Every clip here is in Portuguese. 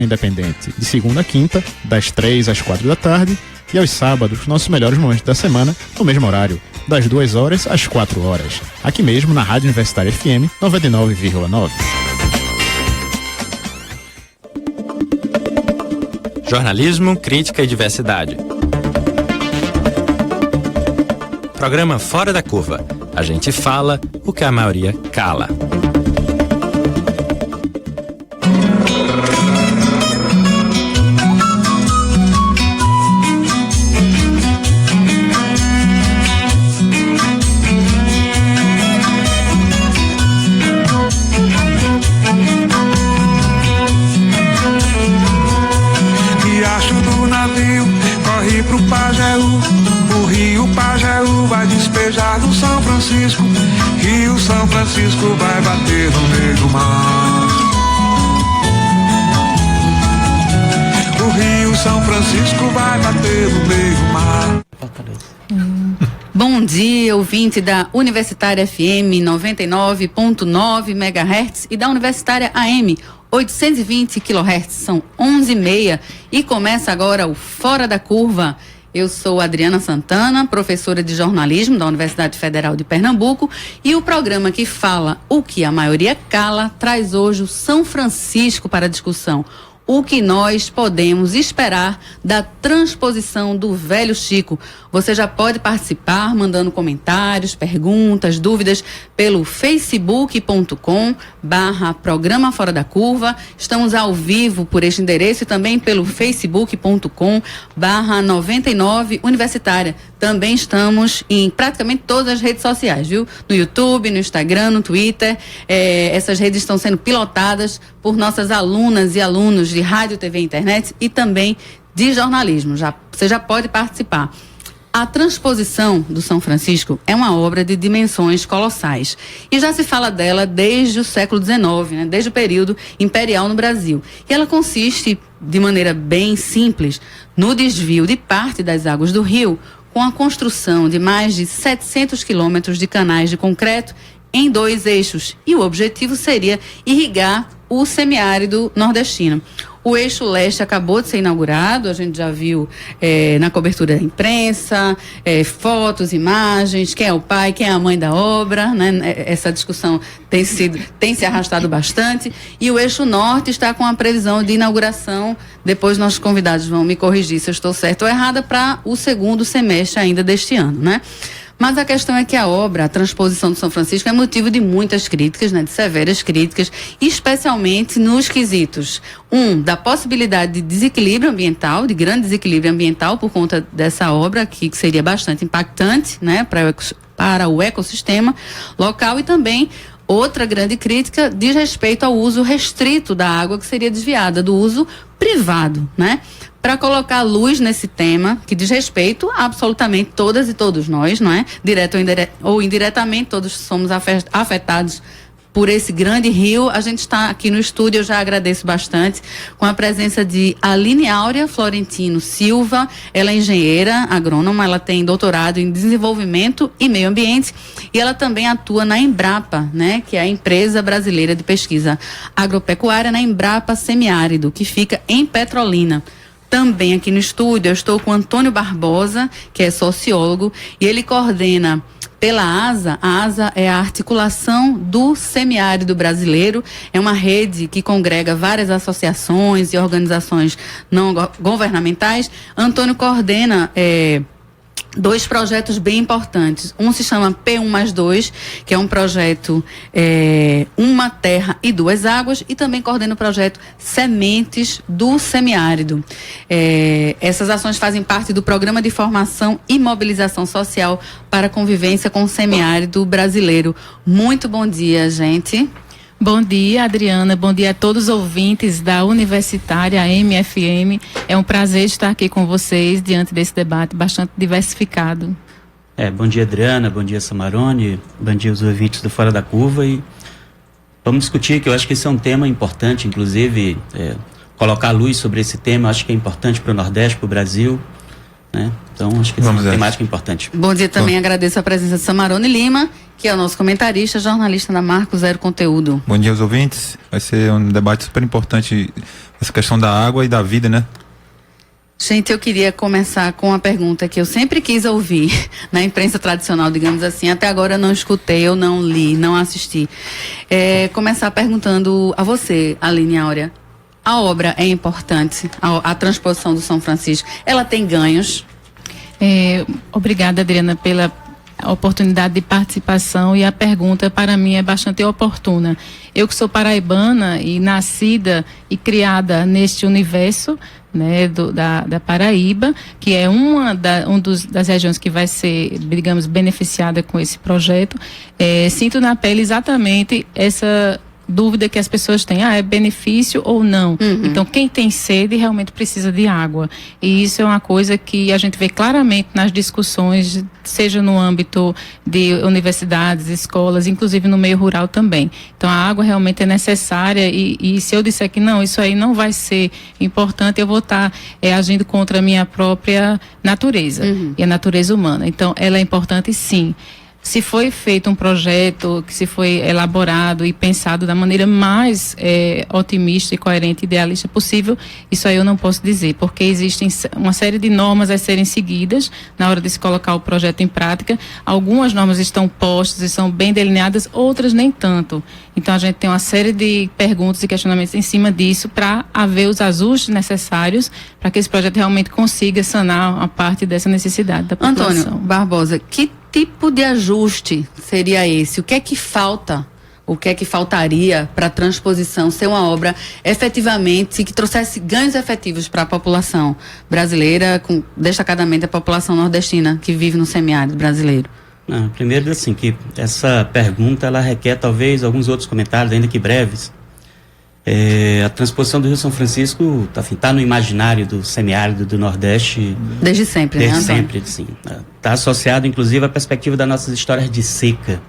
Independente, de segunda a quinta, das 3 às 4 da tarde, e aos sábados, nossos melhores momentos da semana, no mesmo horário, das 2 horas às 4 horas, aqui mesmo na Rádio Universitária FM 99,9. Jornalismo, crítica e diversidade. Programa Fora da Curva. A gente fala o que a maioria cala. Riacho do navio corre pro Pajeú. O rio Pajeú vai despejar do São Francisco. Rio São Francisco vai bater no meio do mar. O rio São Francisco vai bater no meio do mar. Bom dia, ouvinte da Universitária FM 99.9 MHz e da Universitária AM 820 kHz. São 11h30 e começa agora o Fora da Curva. Eu sou Adriana Santana, professora de jornalismo da Universidade Federal de Pernambuco, e o programa que fala o que a maioria cala traz hoje o São Francisco para discussão. O que nós podemos esperar da transposição do Velho Chico. Você já pode participar mandando comentários, perguntas, dúvidas pelo facebook.com/programa Fora da Curva. Estamos ao vivo por este endereço e também pelo facebook.com/99 Universitária. Também estamos em praticamente todas as redes sociais, viu? No YouTube, no Instagram, no Twitter. Essas redes estão sendo pilotadas por nossas alunas e alunos de rádio, TV e internet e também de jornalismo. Você já pode participar. A transposição do São Francisco é uma obra de dimensões colossais e já se fala dela desde o século XIX, né? Desde o período imperial no Brasil. E ela consiste, de maneira bem simples, no desvio de parte das águas do rio com a construção de mais de 700 quilômetros de canais de concreto em 2 eixos. E o objetivo seria irrigar o semiárido nordestino. O eixo leste acabou de ser inaugurado, a gente já viu na cobertura da imprensa, fotos, imagens, quem é o pai, quem é a mãe da obra, né? Essa discussão tem se arrastado bastante. E o eixo norte está com a previsão de inauguração, depois nossos convidados vão me corrigir se eu estou certa ou errada, para o segundo semestre ainda deste ano, né? Mas a questão é que a obra, a transposição do São Francisco, é motivo de muitas críticas, né, de severas críticas, especialmente nos quesitos. Da possibilidade de desequilíbrio ambiental, de grande desequilíbrio ambiental por conta dessa obra, que seria bastante impactante, né, para o ecossistema local, e também outra grande crítica diz respeito ao uso restrito da água que seria desviada, do uso privado, né? Para colocar luz nesse tema, que diz respeito a absolutamente todas e todos nós, não é? Direto ou indiretamente, todos somos afetados por esse grande rio. A gente está aqui no estúdio, eu já agradeço bastante, com a presença de Aline Áurea Florentino Silva. Ela é engenheira agrônoma, ela tem doutorado em desenvolvimento e meio ambiente e ela também atua na Embrapa, né, que é a empresa brasileira de pesquisa agropecuária, na Embrapa Semiárido, que fica em Petrolina. Também aqui no estúdio eu estou com Antônio Barbosa, que é sociólogo, e ele coordena pela ASA. A ASA é a Articulação do Semiárido Brasileiro, é uma rede que congrega várias associações e organizações não governamentais. Antônio coordena 2 projetos bem importantes. Um se chama P1+2, que é um projeto Uma Terra e Duas Águas, e também coordena o projeto Sementes do Semiárido. Essas ações fazem parte do Programa de Formação e Mobilização Social para a Convivência com o Semiárido Brasileiro. Muito bom dia, gente. Bom dia, Adriana. Bom dia a todos os ouvintes da Universitária MFM. É um prazer estar aqui com vocês diante desse debate bastante diversificado. Bom dia, Adriana. Bom dia, Samarone. Bom dia aos ouvintes do Fora da Curva. E vamos discutir, que eu acho que esse é um tema importante, inclusive colocar luz sobre esse tema. Eu acho que é importante para o Nordeste, para o Brasil, né? Então, acho que é uma temática importante. Bom dia também, agradeço a presença de Samarone Lima, que é o nosso comentarista, jornalista da Marco Zero Conteúdo. Bom dia aos ouvintes. Vai ser um debate super importante, essa questão da água e da vida, né? Gente, eu queria começar com uma pergunta que eu sempre quis ouvir na imprensa tradicional, digamos assim. Até agora eu não escutei, eu não li, não assisti. Começar perguntando a você, Aline Áurea. A obra é importante, a transposição do São Francisco. Ela tem ganhos? Obrigada, Adriana, pela oportunidade de participação, e a pergunta para mim é bastante oportuna. Eu que sou paraibana e nascida e criada neste universo, né, da Paraíba, que é das regiões que vai ser, digamos, beneficiada com esse projeto, sinto na pele exatamente essa dúvida que as pessoas têm, é benefício ou não? Então, quem tem sede realmente precisa de água, e isso é uma coisa que a gente vê claramente nas discussões, seja no âmbito de universidades, escolas, inclusive no meio rural também. Então, a água realmente é necessária, e se eu disser que não, isso aí não vai ser importante, eu vou estar agindo contra a minha própria natureza, e a natureza humana. Então, ela é importante, sim. Se foi feito um projeto, que se foi elaborado e pensado da maneira mais otimista e coerente e idealista possível, isso aí eu não posso dizer, porque existem uma série de normas a serem seguidas na hora de se colocar o projeto em prática. Algumas normas estão postas e são bem delineadas, outras nem tanto. Então a gente tem uma série de perguntas e questionamentos em cima disso para haver os ajustes necessários para que esse projeto realmente consiga sanar uma parte dessa necessidade da população. Antônio Barbosa, que tipo de ajuste seria esse? O que é que falta? O que é que faltaria para a transposição ser uma obra efetivamente que trouxesse ganhos efetivos para a população brasileira, destacadamente a população nordestina que vive no semiárido brasileiro? Primeiro, assim, que essa pergunta ela requer talvez alguns outros comentários, ainda que breves. A transposição do Rio São Francisco está no imaginário do semiárido do Nordeste. Desde sempre, né, Antônio? Desde sempre, sim. Está associado, inclusive, à perspectiva das nossas histórias de seca.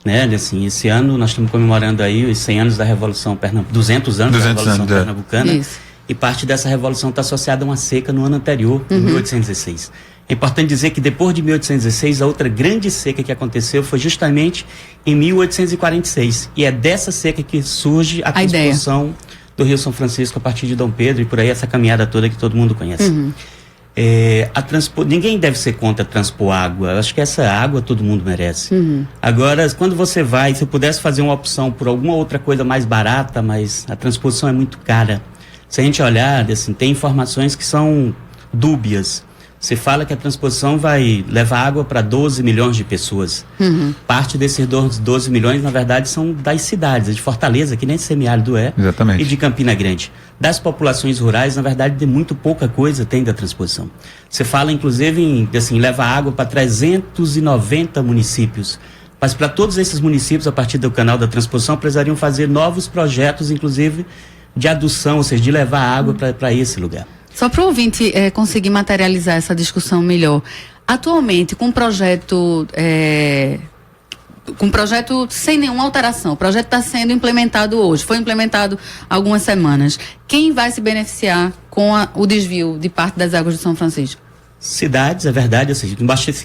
Né? Assim, esse ano nós estamos comemorando aí os 100 anos da Revolução Pernambucana, 200 anos da Revolução Pernambucana. Isso. E parte dessa revolução está associada a uma seca no ano anterior, em 1816. É importante dizer que depois de 1816, a outra grande seca que aconteceu foi justamente em 1846. E é dessa seca que surge a transposição do Rio São Francisco a partir de Dom Pedro, e por aí essa caminhada toda que todo mundo conhece. Ninguém deve ser contra transpor água. Eu acho que essa água todo mundo merece. Agora, quando você vai, se eu pudesse fazer uma opção por alguma outra coisa mais barata, mas a transposição é muito cara. Se a gente olhar, assim, tem informações que são dúbias. Você fala que a transposição vai levar água para 12 milhões de pessoas. Parte desses 12 milhões, na verdade, são das cidades, de Fortaleza, que nem semiárido é. Exatamente. E de Campina Grande. Das populações rurais, na verdade, de muito pouca coisa tem da transposição. Você fala, inclusive, em levar água para 390 municípios. Mas para todos esses municípios, a partir do canal da transposição, precisariam fazer novos projetos, inclusive, de adução, ou seja, de levar água para esse lugar. Só para o ouvinte conseguir materializar essa discussão melhor. Atualmente, com um projeto sem nenhuma alteração, o projeto está sendo implementado hoje, foi implementado há algumas semanas. Quem vai se beneficiar com o desvio de parte das águas do São Francisco? Cidades, é verdade, ou seja,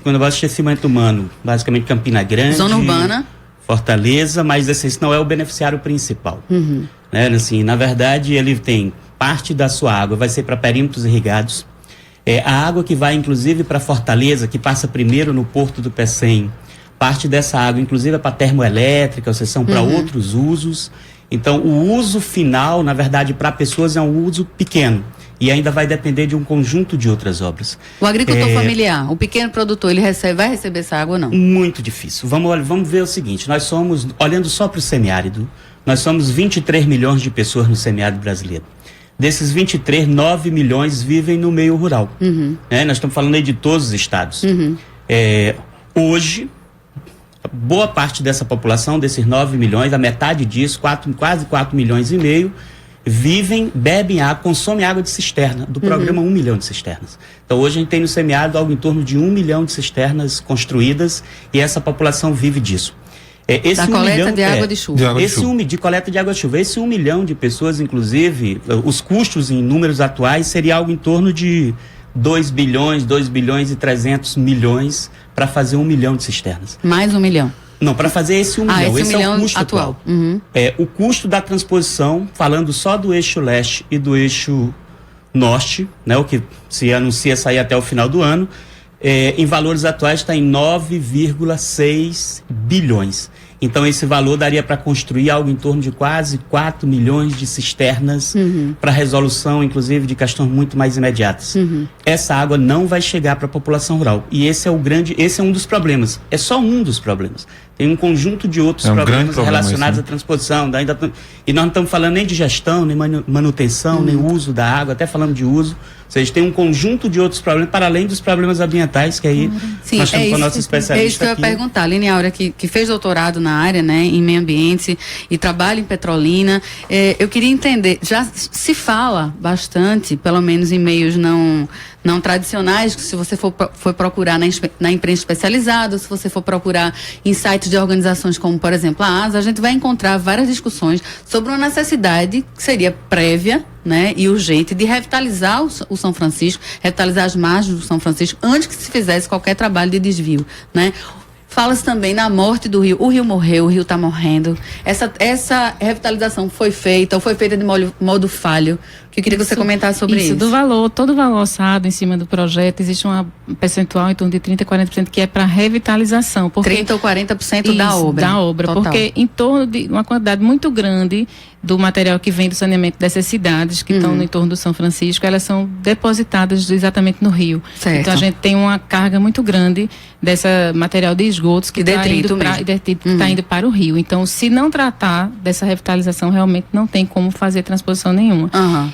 com abastecimento humano, basicamente Campina Grande, zona urbana, Fortaleza, mas esse não é o beneficiário principal. Né? Assim, na verdade, ele tem parte da sua água, vai ser para perímetros irrigados. A água que vai, inclusive, para Fortaleza, que passa primeiro no Porto do Pecém, parte dessa água, inclusive, é para termoelétrica, ou seja, são para outros usos. Então, o uso final, na verdade, para pessoas é um uso pequeno. E ainda vai depender de um conjunto de outras obras. O agricultor familiar, o pequeno produtor, ele vai receber essa água ou não? Muito difícil. Vamos ver o seguinte, nós somos, olhando só para o semiárido, nós somos 23 milhões de pessoas no semiárido brasileiro. Desses 23, 9 milhões vivem no meio rural. Nós estamos falando aí de todos os estados. Hoje, boa parte dessa população, desses 9 milhões, a metade disso, quase 4 milhões e meio, bebem água, consomem água de cisterna, do programa 1 milhão de cisternas. Então hoje a gente tem no semiárido algo em torno de 1 milhão de cisternas construídas, e essa população vive disso. Da coleta de água de chuva. De coleta de água de chuva. Esse 1 milhão de pessoas, inclusive, os custos em números atuais seria algo em torno de 2 bilhões e 300 milhões para fazer 1 milhão de cisternas. Mais 1 milhão? Não, para fazer esse 1 milhão. Esse é o custo atual. O custo da transposição, falando só do eixo leste e do eixo norte, né, o que se anuncia sair até o final do ano, em valores atuais está em 9,6 bilhões. Então esse valor daria para construir algo em torno de quase 4 milhões de cisternas para resolução, inclusive, de questões muito mais imediatas. Essa água não vai chegar para a população rural. E esse é um dos problemas. É só um dos problemas. Tem um conjunto de outros problemas relacionados à transposição. E nós não estamos falando nem de gestão, nem manutenção, nem uso da água, até falando de uso. Ou seja, tem um conjunto de outros problemas, para além dos problemas ambientais, que aí nós estamos com a nossa especialista. É isso que eu ia perguntar. A Aline Áurea, que fez doutorado na área, né, em meio ambiente e trabalha em Petrolina. Eu queria entender, já se fala bastante, pelo menos em meios não tradicionais, que se você for procurar na imprensa especializada, se você for procurar em sites de organizações como, por exemplo, a ASA, a gente vai encontrar várias discussões sobre uma necessidade que seria prévia, né, e urgente de revitalizar o São Francisco, revitalizar as margens do São Francisco antes que se fizesse qualquer trabalho de desvio, né? Fala-se também na morte do rio. O rio morreu, o rio está morrendo. Essa revitalização foi feita, ou foi feita de modo falho? Que eu queria que você comentasse sobre isso. Do valor, todo o valor orçado em cima do projeto, existe um percentual em torno de 30% a 40% que é para revitalização. 30% ou 40% da obra. Da obra, total. Porque em torno de uma quantidade muito grande do material que vem do saneamento dessas cidades que estão no entorno do São Francisco, elas são depositadas exatamente no rio. Certo. Então a gente tem uma carga muito grande dessa material de esgotos que está indo para o rio. Então, se não tratar dessa revitalização, realmente não tem como fazer transposição nenhuma.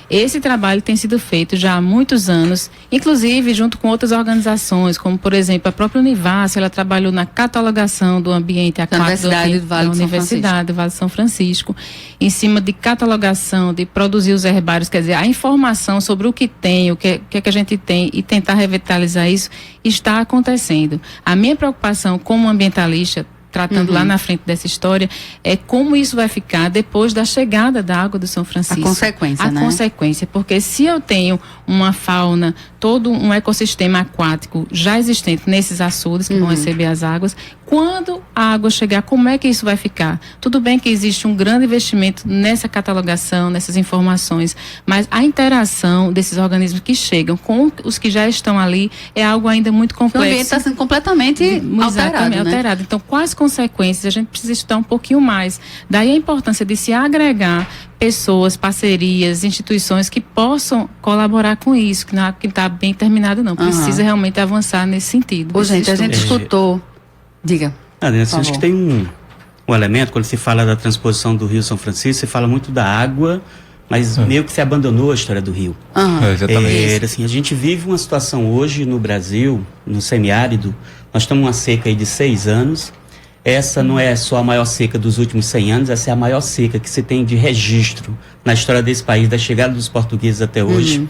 Esse trabalho tem sido feito já há muitos anos, inclusive junto com outras organizações, como por exemplo a própria Univasf, ela trabalhou na catalogação do ambiente aquático da Universidade do Vale de São Francisco, em cima de catalogação, de produzir os herbários, quer dizer, a informação sobre o que tem, o que a gente tem e tentar revitalizar isso está acontecendo. A minha preocupação como ambientalista, tratando lá na frente dessa história, é como isso vai ficar depois da chegada da água do São Francisco. A consequência, né? A consequência, porque se eu tenho uma fauna, todo um ecossistema aquático já existente nesses açudes que vão receber as águas, quando a água chegar, como é que isso vai ficar? Tudo bem que existe um grande investimento nessa catalogação, nessas informações, mas a interação desses organismos que chegam com os que já estão ali é algo ainda muito complexo. O ambiente está sendo completamente alterado. Então, quais consequências? A gente precisa estudar um pouquinho mais. Daí a importância de se agregar pessoas, parcerias, instituições que possam colaborar com isso, que não é que está bem terminado, não. Precisa realmente avançar nesse sentido. Gente, a gente escutou. Diga. Acho que tem um elemento, quando se fala da transposição do Rio São Francisco, se fala muito da água, mas meio que se abandonou a história do rio. Exatamente. Assim, a gente vive uma situação hoje no Brasil, no semiárido, nós estamos numa seca aí de 6 anos. Essa não é só a maior seca dos últimos 100 anos, essa é a maior seca que se tem de registro na história desse país, da chegada dos portugueses até hoje.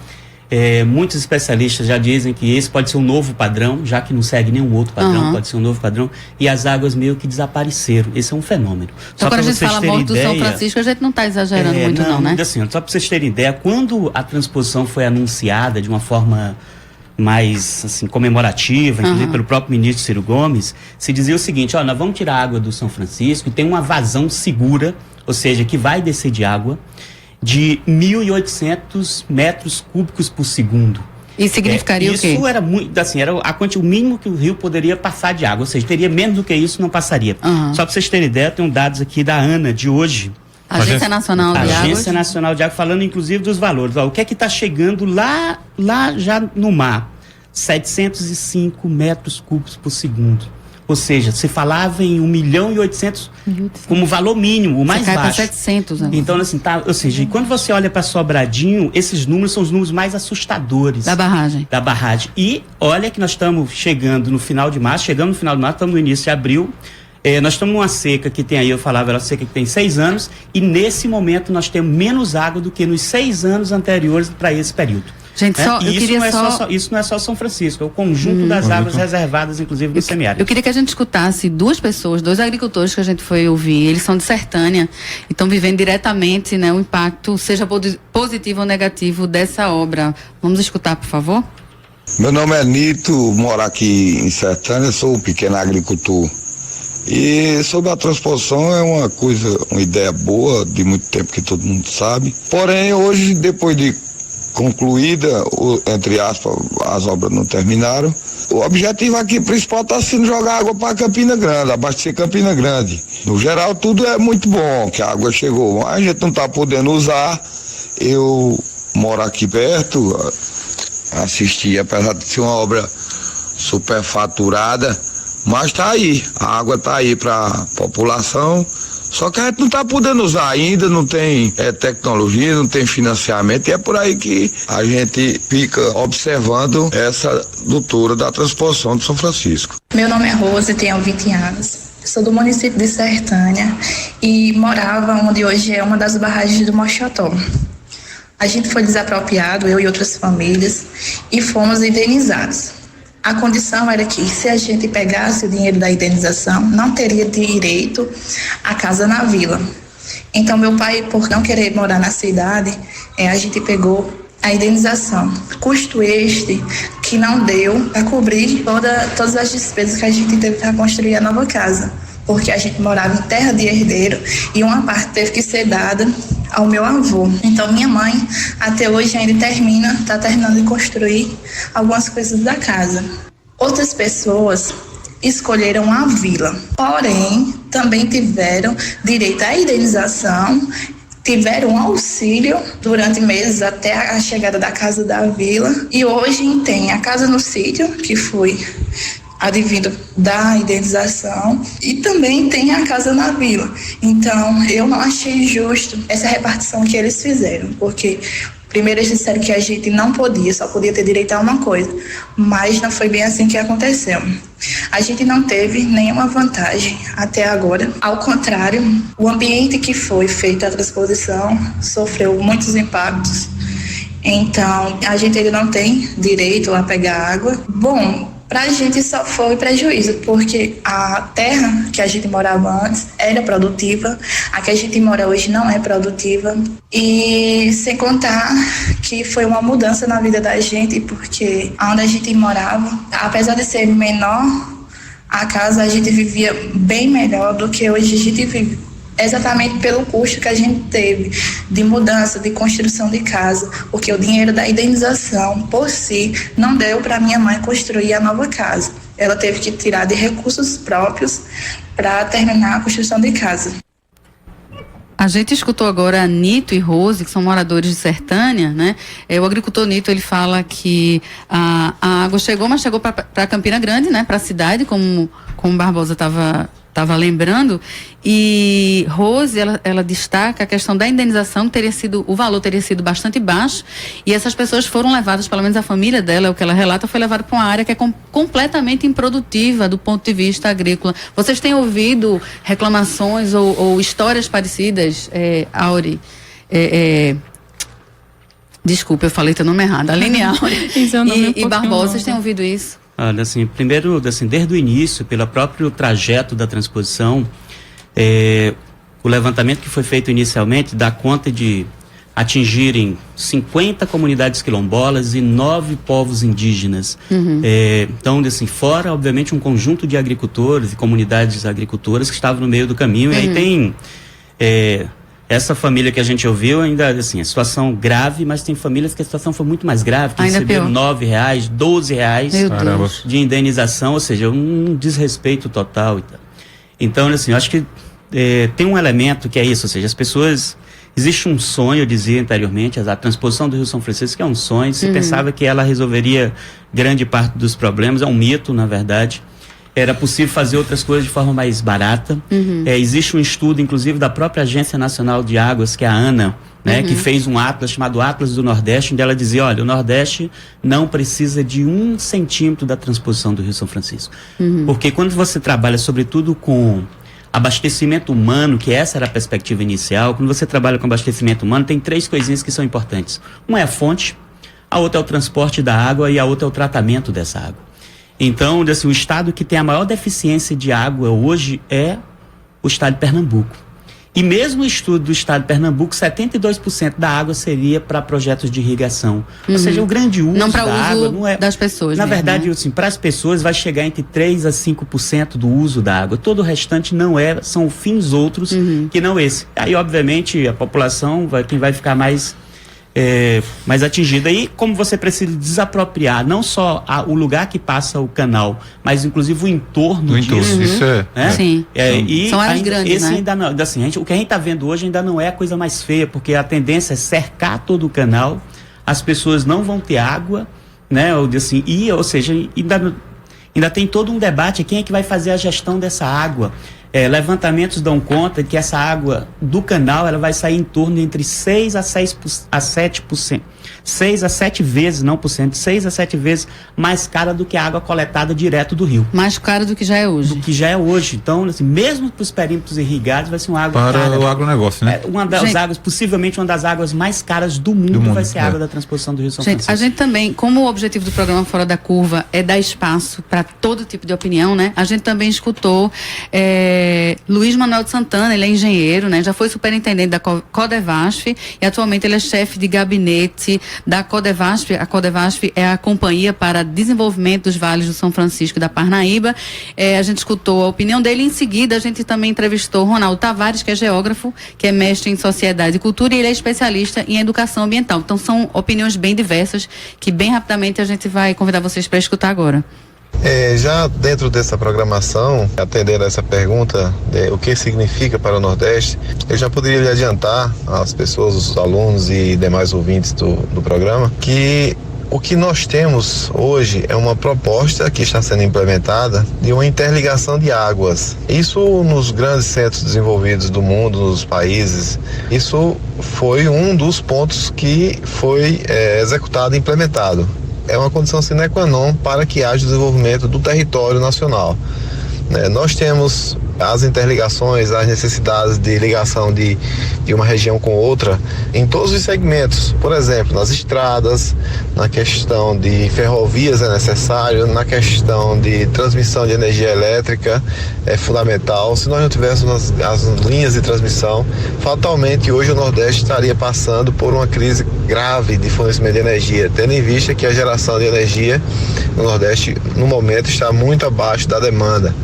Muitos especialistas já dizem que esse pode ser um novo padrão, já que não segue nenhum outro padrão, pode ser um novo padrão, e as águas meio que desapareceram. Esse é um fenômeno. Então, quando a gente fala morte do São Francisco, a gente não está exagerando muito não, né? Assim, só para vocês terem ideia, quando a transposição foi anunciada de uma forma mais assim, comemorativa, inclusive pelo próprio ministro Ciro Gomes, se dizia o seguinte: nós vamos tirar a água do São Francisco e tem uma vazão segura, ou seja, que vai descer de água, de 1.800 metros cúbicos por segundo. Isso significaria o quê? Isso era muito, assim, era o mínimo que o rio poderia passar de água, ou seja, teria menos do que isso, não passaria. Só para vocês terem ideia, tem dados aqui da ANA de hoje. Agência Nacional de Águas. Agência Nacional de Água, falando inclusive dos valores. O que é que está chegando lá já no mar? 705 metros cúbicos por segundo. Ou seja, se falava em 1.800.000 como valor mínimo, o mais baixo. Para 700 agora. Então, assim, ou seja, e quando você olha para Sobradinho, esses números são os números mais assustadores. Da barragem. E olha que nós estamos chegando no final de março, estamos no início de abril. Nós estamos numa seca que tem aí, eu falava, era uma seca que tem 6 anos, e nesse momento nós temos menos água do que nos 6 anos anteriores para esse período. Gente, Isso não é só São Francisco, é o conjunto das águas reservadas, inclusive no semiárido. Eu queria que a gente escutasse 2 pessoas, 2 agricultores que a gente foi ouvir. Eles são de Sertânia e estão vivendo diretamente, né, o impacto, seja positivo ou negativo, dessa obra. Vamos escutar, por favor? Meu nome é Nito, moro aqui em Sertânia, sou um pequeno agricultor. E sobre a transposição é uma ideia boa, de muito tempo que todo mundo sabe. Porém, hoje, depois de concluída, entre aspas, as obras não terminaram, o objetivo aqui principal está sendo jogar água para Campina Grande, abastecer Campina Grande. No geral, tudo é muito bom, que a água chegou, mas a gente não está podendo usar. Eu moro aqui perto, assisti, apesar de ser uma obra superfaturada, mas tá aí, a água tá aí para a população, só que a gente não tá podendo usar ainda, não tem tecnologia, não tem financiamento, e é por aí que a gente fica observando essa doutora da transposição de São Francisco. Meu nome é Rose, tenho 20 anos, sou do município de Sertânia e morava onde hoje é uma das barragens do Mochotó. A gente foi desapropriado, eu e outras famílias, e fomos indenizados. A condição era que, se a gente pegasse o dinheiro da indenização, não teria direito à casa na vila. Então, meu pai, por não querer morar na cidade, a gente pegou a indenização. Custo este que não deu para cobrir todas as despesas que a gente teve para construir a nova casa. Porque a gente morava em terra de herdeiro e uma parte teve que ser dada ao meu avô. Então, minha mãe, até hoje, ainda está terminando de construir algumas coisas da casa. Outras pessoas escolheram a vila, porém, também tiveram direito à indenização, tiveram um auxílio durante meses até a chegada da casa da vila, e hoje tem a casa no sítio, que foi advindo da indenização, e também tem a casa na vila. Então, eu não achei justo essa repartição que eles fizeram, porque primeiro eles disseram que a gente não podia, só podia ter direito a uma coisa, mas não foi bem assim que aconteceu. A gente não teve nenhuma vantagem até agora, ao contrário, o ambiente que foi feita a transposição sofreu muitos impactos. Então, a gente ainda não tem direito a pegar água. Bom, pra gente só foi prejuízo, porque a terra que a gente morava antes era produtiva, a que a gente mora hoje não é produtiva, e sem contar que foi uma mudança na vida da gente, porque onde a gente morava, apesar de ser menor, a casa a gente vivia bem melhor do que hoje a gente vive. Exatamente pelo custo que a gente teve de mudança, de construção de casa, porque o dinheiro da indenização, por si, não deu para minha mãe construir a nova casa. Ela teve que tirar de recursos próprios para terminar a construção de casa. A gente escutou agora Nito e Rose, que são moradores de Sertânia, né? O agricultor Nito, ele fala que a água chegou, mas chegou para Campina Grande, né? Para a cidade, como Barbosa estava lembrando, e Rose, ela destaca a questão da indenização, que o valor teria sido bastante baixo, e essas pessoas foram levadas, pelo menos a família dela, o que ela relata, foi levada para uma área que é completamente improdutiva do ponto de vista agrícola. Vocês têm ouvido reclamações ou histórias parecidas, Auri? Desculpa, eu falei teu nome errado, Aline e Barbosa, vocês têm ouvido isso? Olha, assim, primeiro, assim, desde o início, pelo próprio trajeto da transposição, o levantamento que foi feito inicialmente dá conta de atingirem 50 comunidades quilombolas e 9 povos indígenas. Uhum. Então, assim, fora, obviamente, um conjunto de agricultores e comunidades agricultoras que estavam no meio do caminho. Uhum. E aí tem essa família que a gente ouviu, ainda, assim, a situação grave, mas tem famílias que a situação foi muito mais grave, que receberam R$9, R$12 de indenização, ou seja, um desrespeito total e tal. Então, assim, eu acho que tem um elemento que é isso, ou seja, as pessoas... Existe um sonho, eu dizia anteriormente, a transposição do Rio São Francisco é um sonho, se pensava que ela resolveria grande parte dos problemas, é um mito, na verdade. Era possível fazer outras coisas de forma mais barata. Uhum. Existe um estudo, inclusive, da própria Agência Nacional de Águas, que é a ANA, né, que fez um atlas chamado Atlas do Nordeste, onde ela dizia, olha, o Nordeste não precisa de 1 centímetro da transposição do Rio São Francisco. Uhum. Porque quando você trabalha, sobretudo, com abastecimento humano, que essa era a perspectiva inicial, quando você trabalha com abastecimento humano, tem 3 coisinhas que são importantes. Uma é a fonte, a outra é o transporte da água e a outra é o tratamento dessa água. Então, assim, o estado que tem a maior deficiência de água hoje é o estado de Pernambuco. E mesmo o estudo do estado de Pernambuco, 72% da água seria para projetos de irrigação. Ou seja, o grande uso não da água não é das pessoas. Na mesmo, verdade, né? assim, para as pessoas vai chegar entre 3 a 5% do uso da água. Todo o restante não é, são fins outros que não esse. Aí, obviamente, a população quem vai ficar mais atingida. E como você precisa desapropriar não só o lugar que passa o canal, mas inclusive o entorno disso. Isso né? Sim. E são áreas grandes, esse né? ainda não, assim, o que a gente está vendo hoje ainda não é a coisa mais feia, porque a tendência é cercar todo o canal, as pessoas não vão ter água, né? Ou seja, ainda tem todo um debate, quem é que vai fazer a gestão dessa água. Levantamentos dão conta que essa água do canal ela vai sair em torno entre 6 a 7%. 6 a 7 vezes, não por cento, 6 a 7 vezes mais cara do que a água coletada direto do rio. Mais cara do que já é hoje. Do que já é hoje. Então, assim, mesmo para os perímetros irrigados, vai ser uma água para cara. O agronegócio, né? Uma das águas, possivelmente uma das águas mais caras do mundo vai ser a água da transposição do Rio São Francisco. A gente também, como o objetivo do programa Fora da Curva é dar espaço para todo tipo de opinião, né? A gente também escutou Luiz Manuel de Santana, ele é engenheiro, né? Já foi superintendente da Codevasf e atualmente ele é chefe de gabinete da Codevasf. A Codevasf é a Companhia para Desenvolvimento dos Vales do São Francisco e da Parnaíba. A gente escutou a opinião dele. Em seguida, a gente também entrevistou Ronaldo Tavares, que é geógrafo, que é mestre em Sociedade e Cultura, e ele é especialista em Educação Ambiental. Então, são opiniões bem diversas, que bem rapidamente a gente vai convidar vocês para escutar agora. Já dentro dessa programação, atendendo a essa pergunta, o que significa para o Nordeste, eu já poderia lhe adiantar às pessoas, os alunos e demais ouvintes do programa, que o que nós temos hoje é uma proposta que está sendo implementada de uma interligação de águas. Isso nos grandes centros desenvolvidos do mundo, nos países, isso foi um dos pontos que foi executado e implementado. É uma condição sine qua non para que haja desenvolvimento do território nacional. Nós temos as interligações, as necessidades de ligação de uma região com outra em todos os segmentos. Por exemplo, nas estradas, na questão de ferrovias é necessário, na questão de transmissão de energia elétrica é fundamental. Se nós não tivéssemos as linhas de transmissão, fatalmente hoje o Nordeste estaria passando por uma crise grave de fornecimento de energia, tendo em vista que a geração de energia no Nordeste, no momento, está muito abaixo da demanda.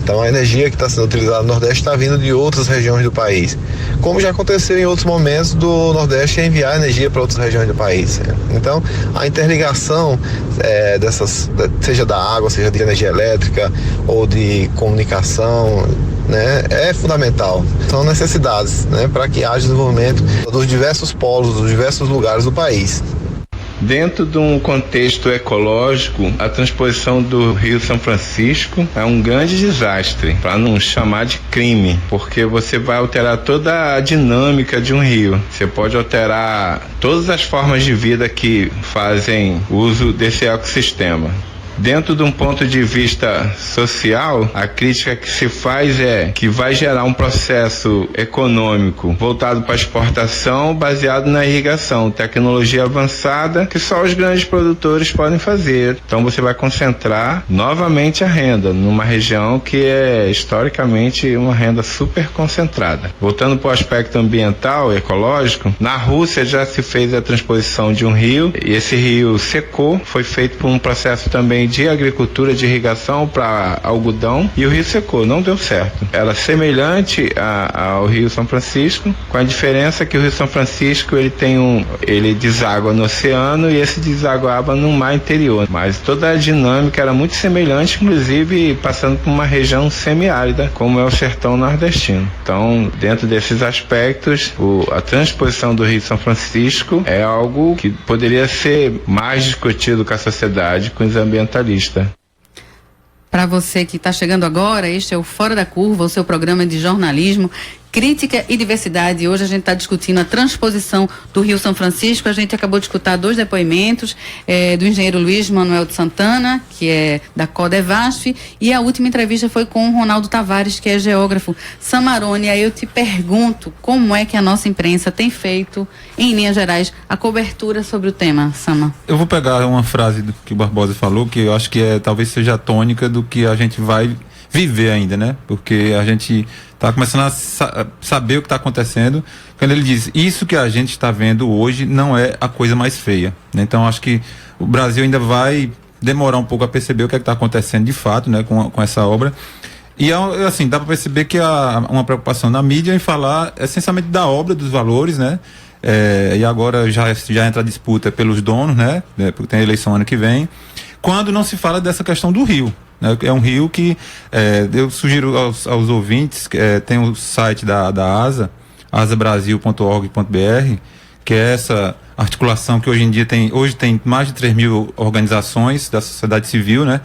Então a energia que está sendo utilizada no Nordeste está vindo de outras regiões do país. Como já aconteceu em outros momentos do Nordeste enviar energia para outras regiões do país. Então a interligação seja da água, seja de energia elétrica ou de comunicação, é fundamental. São necessidades, para que haja desenvolvimento dos diversos polos, dos diversos lugares do país. Dentro de um contexto ecológico, a transposição do Rio São Francisco é um grande desastre, para não chamar de crime, porque você vai alterar toda a dinâmica de um rio. Você pode alterar todas as formas de vida que fazem uso desse ecossistema. Dentro de um ponto de vista social, a crítica que se faz é que vai gerar um processo econômico voltado para a exportação baseado na irrigação, tecnologia avançada que só os grandes produtores podem fazer. Então você vai concentrar novamente a renda numa região que é historicamente uma renda super concentrada. Voltando para o aspecto ambiental, ecológico, na Rússia já se fez a transposição de um rio e esse rio secou, foi feito por um processo também de agricultura de irrigação para algodão e o rio secou, não deu certo. Era semelhante ao Rio São Francisco, com a diferença que o Rio São Francisco ele deságua no oceano e esse desaguava no mar interior, mas toda a dinâmica era muito semelhante, inclusive passando por uma região semiárida como é o sertão nordestino. Então, dentro desses aspectos, a transposição do Rio São Francisco é algo que poderia ser mais discutido com a sociedade, com os ambientalistas. Para você que está chegando agora, este é o Fora da Curva, o seu programa de jornalismo, crítica e diversidade. Hoje a gente está discutindo a transposição do Rio São Francisco. A gente acabou de escutar 2 depoimentos do engenheiro Luiz Manuel de Santana, que é da Codevasf, e a última entrevista foi com o Ronaldo Tavares, que é geógrafo. Samarone, aí eu te pergunto como é que a nossa imprensa tem feito, em linhas gerais, a cobertura sobre o tema, Sama. Eu vou pegar uma frase do que o Barbosa falou, que eu acho que talvez seja a tônica do que a gente vai viver ainda, né? Porque a gente está começando a saber o que está acontecendo. Quando ele diz, isso que a gente está vendo hoje não é a coisa mais feia, né? Então acho que o Brasil ainda vai demorar um pouco a perceber o que está acontecendo de fato, né, com essa obra. E assim, dá para perceber que há uma preocupação na mídia em falar essencialmente da obra, dos valores, né? E agora já entra a disputa pelos donos, né? Porque tem a eleição ano que vem, quando não se fala dessa questão do rio, né? É um rio que eu sugiro aos ouvintes, tem o site da ASA, asabrasil.org.br, que é essa articulação que hoje em dia tem mais de 3 mil organizações da sociedade civil, né?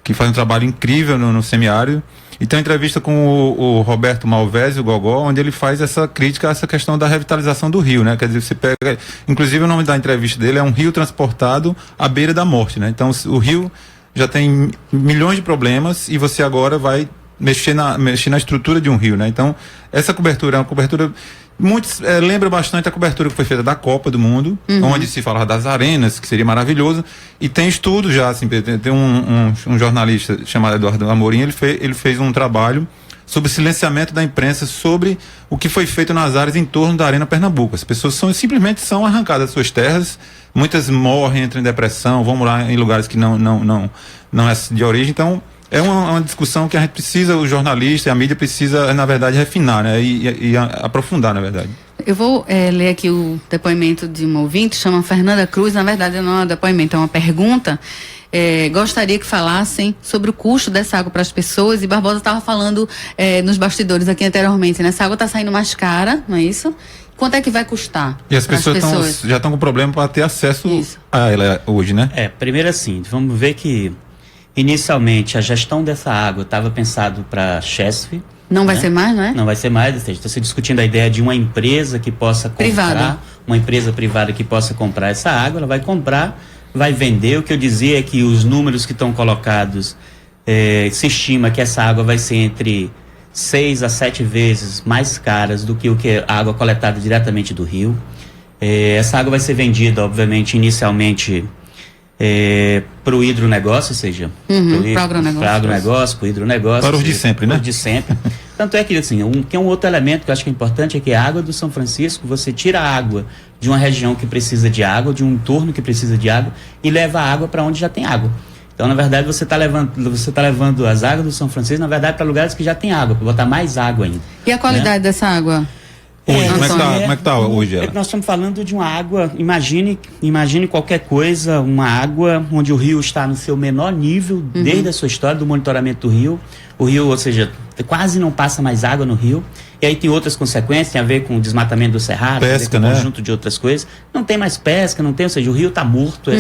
Que fazem um trabalho incrível no semiárido. E tem uma entrevista com o Roberto Malvese, o Gogó, onde ele faz essa crítica a essa questão da revitalização do rio, né? Quer dizer, você pega, inclusive o nome da entrevista dele é um rio transportado à beira da morte, né? Então o rio já tem milhões de problemas e você agora vai mexer na estrutura de um rio, né? Então essa cobertura é uma cobertura lembra bastante a cobertura que foi feita da Copa do Mundo, onde se falava das arenas, que seria maravilhoso, e tem estudo já, assim, tem um jornalista chamado Eduardo Amorim, ele fez um trabalho sobre o silenciamento da imprensa sobre o que foi feito nas áreas em torno da Arena Pernambuco. As pessoas simplesmente são arrancadas das suas terras, muitas morrem, entram em depressão, vão morar em lugares que não é de origem. Então é uma discussão que a gente precisa, o jornalista e a mídia precisa, na verdade, refinar, né? E aprofundar, na verdade. Eu vou ler aqui o depoimento de uma ouvinte, chama Fernanda Cruz. Na verdade, não é um depoimento, é uma pergunta. Gostaria que falassem sobre o custo dessa água para as pessoas. E Barbosa estava falando nos bastidores aqui anteriormente, né? Essa água está saindo mais cara, não é isso? Quanto é que vai custar? E as pessoas já estão com problema para ter acesso a ela hoje, né? Primeiro assim, vamos ver que inicialmente a gestão dessa água estava pensado para Chesf. Não vai ser mais, não é? Não vai ser mais, está se discutindo a ideia de uma empresa que possa comprar, uma empresa privada que possa comprar essa água, ela vai comprar, vai vender. O que eu dizia é que os números que estão colocados, se estima que essa água vai ser entre 6 a 7 vezes mais caras do que a água coletada diretamente do rio. Essa água vai ser vendida, obviamente, inicialmente para o hidronegócio, ou seja, para o agronegócio, para o hidronegócio. Para os de sempre, né? Para os de sempre. Tanto é que, assim, que um outro elemento que eu acho que é importante é que a água do São Francisco, você tira a água de uma região que precisa de água, de um entorno que precisa de água, e leva a água para onde já tem água. Então, na verdade, você está levando as águas do São Francisco, na verdade, para lugares que já tem água, para botar mais água ainda. E a qualidade dessa água? Como é que tá hoje ela? Nós estamos falando de uma água, imagine qualquer coisa, uma água onde o rio está no seu menor nível, desde a sua história do monitoramento do rio. O rio, ou seja, quase não passa mais água no rio. E aí tem outras consequências, tem a ver com o desmatamento do cerrado, pesca, tem um conjunto de outras coisas. Não tem mais pesca, ou seja, o rio está morto.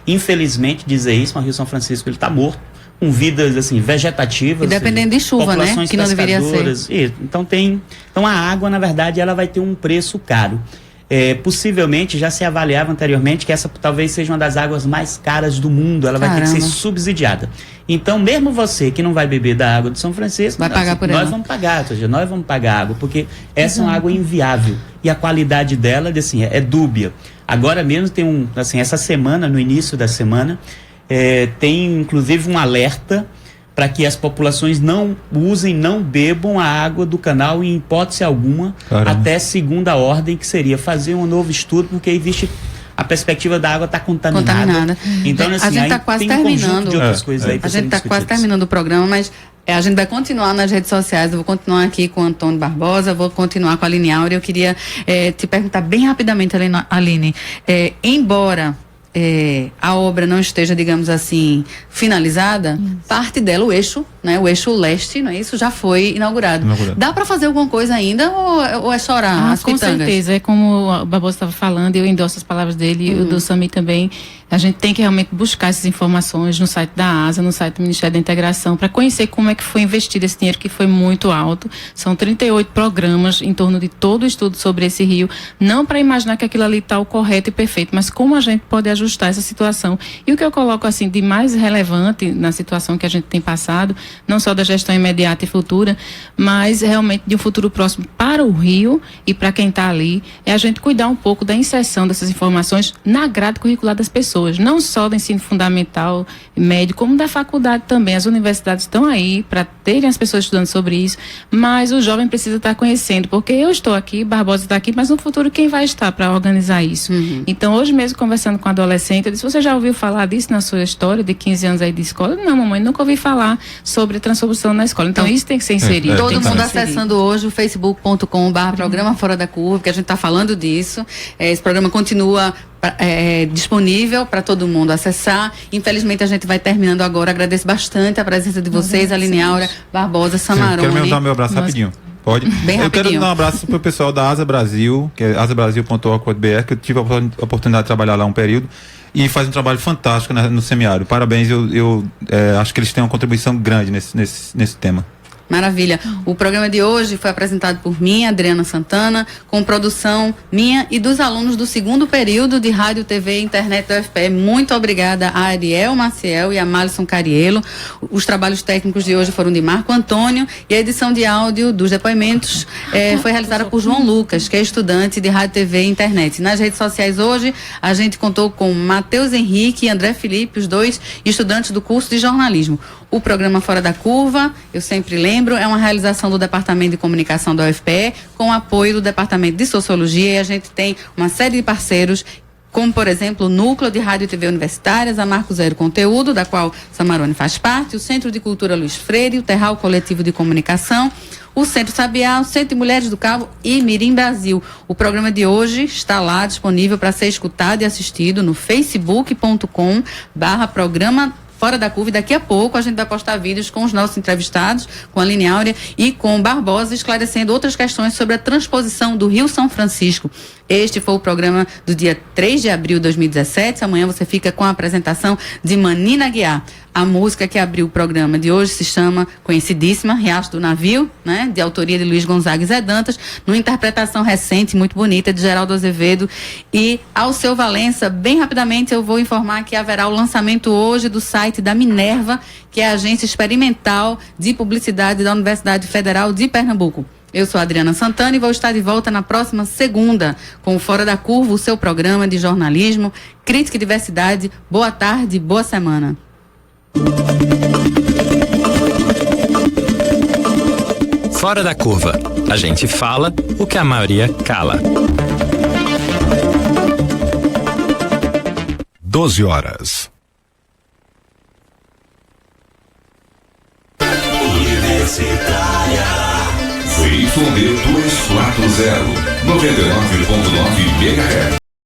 Infelizmente dizer isso, mas o Rio São Francisco ele está morto, com vidas assim vegetativas. E dependendo de chuva, né? Que não deveria ser. Então a água, na verdade, ela vai ter um preço caro. Possivelmente já se avaliava anteriormente que essa talvez seja uma das águas mais caras do mundo. Ela vai ter que ser subsidiada. Então, mesmo você que não vai beber da água do São Francisco, vai pagar por ela. Nós vamos pagar, ou seja, nós vamos pagar água, porque essa é uma água inviável e a qualidade dela, assim, é dúbia. Agora mesmo tem essa semana, no início da semana, tem inclusive um alerta para que as populações não bebam a água do canal em hipótese alguma. Caramba. Até segunda ordem, que seria fazer um novo estudo, porque existe a perspectiva da água está contaminada. Então, assim, a gente está quase terminando. A gente está quase terminando o programa, mas a gente vai continuar nas redes sociais. Eu vou continuar aqui com o Antônio Barbosa, vou continuar com a Aline Áurea. Eu queria te perguntar bem rapidamente, Aline, embora a obra não esteja, digamos assim, finalizada, parte dela, o eixo leste, não é isso? Já foi inaugurado. Dá para fazer alguma coisa ainda ou é chorar as pitangas? Com certeza, é como o Barbosa estava falando, eu endosso as palavras dele, e o do Sami também. A gente tem que realmente buscar essas informações no site da ASA, no site do Ministério da Integração, para conhecer como é que foi investido esse dinheiro, que foi muito alto. São 38 programas em torno de todo o estudo sobre esse rio, não para imaginar que aquilo ali está o correto e perfeito, mas como a gente pode ajustar essa situação. E o que eu coloco assim de mais relevante na situação que a gente tem passado não só da gestão imediata e futura, mas realmente de um futuro próximo para o Rio e para quem está ali, é a gente cuidar um pouco da inserção dessas informações na grade curricular das pessoas, não só do ensino fundamental, médio, como da faculdade também. As universidades estão aí para terem as pessoas estudando sobre isso, mas o jovem precisa estar conhecendo, porque eu estou aqui, Barbosa está aqui, mas no futuro quem vai estar para organizar isso? Então, hoje mesmo, conversando com a adolescente, eu disse, você já ouviu falar disso na sua história de 15 anos aí de escola? Não, mamãe, nunca ouvi falar sobre transposição na escola. Então, isso tem que ser inserido. Todo mundo acessando hoje o facebook.com/programa Fora da Curva, que a gente está falando disso. Esse programa continua disponível para todo mundo acessar. Infelizmente a gente vai terminando agora. Agradeço bastante a presença de vocês, Aline Áurea, Barbosa, Samarone. Quero mandar meu abraço rapidinho. Pode? Eu quero dar um abraço pro pessoal da Asa Brasil, que é asabrasil.org.br, que eu tive a oportunidade de trabalhar lá um período e faz um trabalho fantástico no semiárido. Parabéns, eu acho que eles têm uma contribuição grande nesse tema. Maravilha. O programa de hoje foi apresentado por mim, Adriana Santana, com produção minha e dos alunos do segundo período de Rádio, TV e Internet da UFPE. Muito obrigada a Ariel Maciel e a Malisson Cariello. Os trabalhos técnicos de hoje foram de Marco Antônio e a edição de áudio dos depoimentos foi realizada por João Lucas, que é estudante de Rádio, TV e Internet. Nas redes sociais hoje, a gente contou com Matheus Henrique e André Felipe, os dois estudantes do curso de jornalismo. O programa Fora da Curva, eu sempre lembro, é uma realização do Departamento de Comunicação da UFPE, com o apoio do Departamento de Sociologia, e a gente tem uma série de parceiros, como, por exemplo, o Núcleo de Rádio e TV Universitárias, a Marco Zero Conteúdo, da qual Samarone faz parte, o Centro de Cultura Luiz Freire, o Terral Coletivo de Comunicação, o Centro Sabiá, o Centro de Mulheres do Cabo e Mirim Brasil. O programa de hoje está lá disponível para ser escutado e assistido no facebook.com/programa Fora da Curva. E daqui a pouco a gente vai postar vídeos com os nossos entrevistados, com a Aline Áurea e com Barbosa, esclarecendo outras questões sobre a transposição do Rio São Francisco. Este foi o programa do dia 3 de abril de 2017. Amanhã você fica com a apresentação de Manina Guiar. A música que abriu o programa de hoje se chama, conhecidíssima, Riacho do Navio, né? De autoria de Luiz Gonzaga e Zé Dantas, numa interpretação recente, muito bonita, de Geraldo Azevedo e Alceu Valença. Bem rapidamente eu vou informar que haverá o lançamento hoje do site da Minerva, que é a agência experimental de publicidade da Universidade Federal de Pernambuco. Eu sou a Adriana Santana e vou estar de volta na próxima segunda com o Fora da Curva, o seu programa de jornalismo, crítica e diversidade. Boa tarde, boa semana. Fora da Curva. A gente fala o que a maioria cala. 12 horas. Universitária. ZYD 240, 99.9 MHz.